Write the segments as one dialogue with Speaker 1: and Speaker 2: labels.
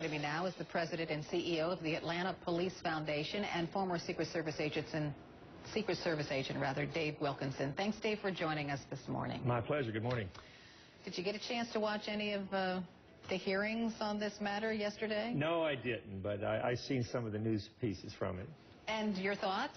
Speaker 1: Joining me now is the president and CEO of the Atlanta Police Foundation and former Secret Service agent, Dave Wilkinson. Thanks, Dave, for joining us this morning.
Speaker 2: My pleasure. Good morning.
Speaker 1: Did you get a chance to watch any of the hearings on this matter yesterday?
Speaker 2: No, I didn't, but I've seen some of the news pieces from it.
Speaker 1: And your thoughts?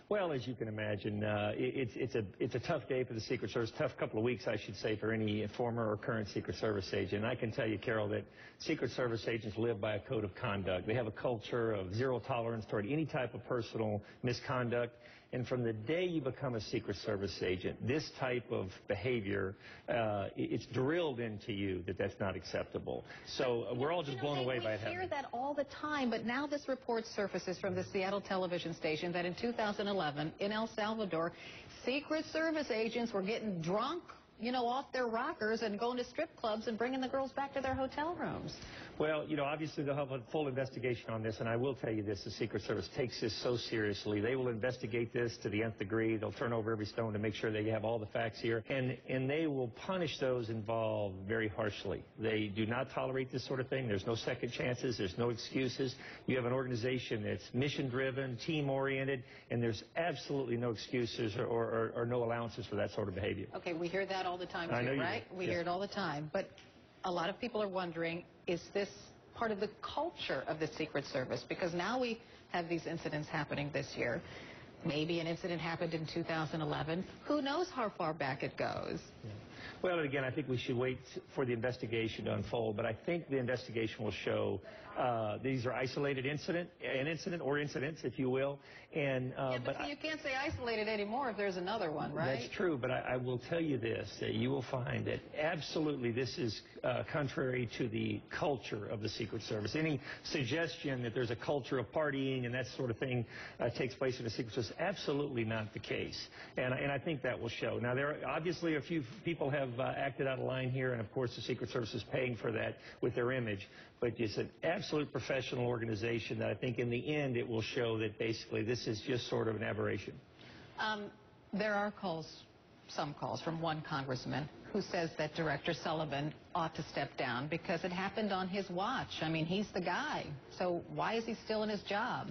Speaker 2: Well, as you can imagine, it's a tough day for the Secret Service, tough couple of weeks, I should say, for any former or current Secret Service agent. And I can tell you, Carol, that Secret Service agents live by a code of conduct. They have a culture of zero tolerance toward any type of personal misconduct. And from the day you become a Secret Service agent, this type of behavior, it's drilled into you that that's not acceptable. So we're all just blown away by it happening.
Speaker 1: We hear that all the time, but now this report surfaces from the Seattle television station that in 2011 in El Salvador, Secret Service agents were getting drunk, off their rockers and going to strip clubs and bringing the girls back to their hotel rooms.
Speaker 2: Well, obviously they'll have a full investigation on this, and I will tell you this, the Secret Service takes this so seriously. They will investigate this to the nth degree. They'll turn over every stone to make sure they have all the facts here, and they will punish those involved very harshly. They do not tolerate this sort of thing. There's no second chances. There's no excuses. You have an organization that's mission-driven, team-oriented, and there's absolutely no excuses or no allowances for that sort of behavior.
Speaker 1: Okay, we hear that all the time, too, right? We hear it all the time, but a lot of people are wondering, is this part of the culture of the Secret Service? Because now we have these incidents happening this year. Maybe an incident happened in 2011. Who knows how far back it goes?
Speaker 2: Yeah. Well, again, I think we should wait for the investigation to unfold, but I think the investigation will show these are isolated incidents, if you will. And
Speaker 1: but you can't say isolated anymore if there's another one, right?
Speaker 2: That's true, but I will tell you this, that you will find that absolutely this is contrary to the culture of the Secret Service. Any suggestion that there's a culture of partying and that sort of thing takes place in the Secret Service, absolutely not the case. And I think that will show. Now, there are obviously a few people have acted out of line here, and of course the Secret Service is paying for that with their image, but it's an absolute professional organization that I think in the end it will show that basically this is just sort of an aberration.
Speaker 1: There are some calls from one congressman who says that Director Sullivan ought to step down because it happened on his watch. I mean, he's the guy. So why is he still in his job?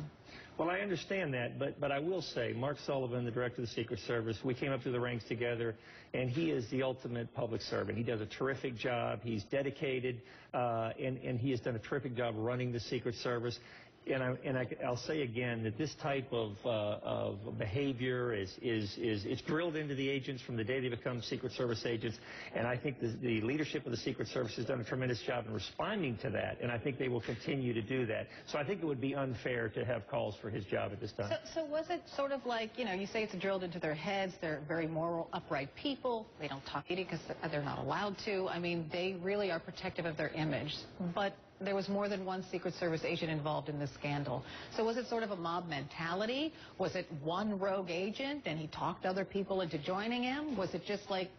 Speaker 2: Well, I understand that, but I will say, Mark Sullivan, the director of the Secret Service, we came up through the ranks together, and he is the ultimate public servant. He does a terrific job. He's dedicated, and he has done a terrific job running the Secret Service. And I'll say again that this type of behavior it's drilled into the agents from the day they become Secret Service agents, and I think the leadership of the Secret Service has done a tremendous job in responding to that, and I think they will continue to do that. So I think it would be unfair to have calls for his job at this time.
Speaker 1: So was it sort of like, you say it's drilled into their heads, they're very moral, upright people, they don't talk to you because they're not allowed to. I mean, they really are protective of their image, but there was more than one Secret Service agent involved in this scandal. So was it sort of a mob mentality? Was it one rogue agent and he talked other people into joining him? Was it just like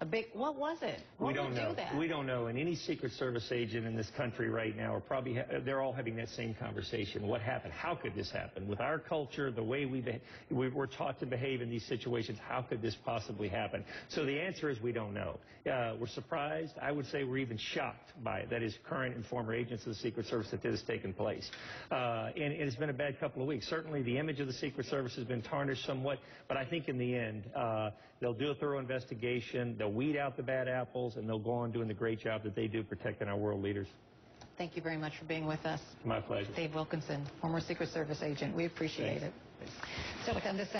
Speaker 1: a big, what was it?
Speaker 2: We don't know. We don't know. And any Secret Service agent in this country right now are probably, they're all having that same conversation. What happened? How could this happen? With our culture, the way we're taught to behave in these situations, how could this possibly happen? So the answer is we don't know. We're surprised. I would say we're even shocked by it. That is, current and former agents of the Secret Service, that this has taken place. And it's been a bad couple of weeks. Certainly the image of the Secret Service has been tarnished somewhat, but I think in the end, they'll do a thorough investigation. They'll weed out the bad apples, and they'll go on doing the great job that they do protecting our world leaders.
Speaker 1: Thank you very much for being with us.
Speaker 2: My pleasure.
Speaker 1: Dave Wilkinson, former Secret Service agent. We appreciate it. So look on this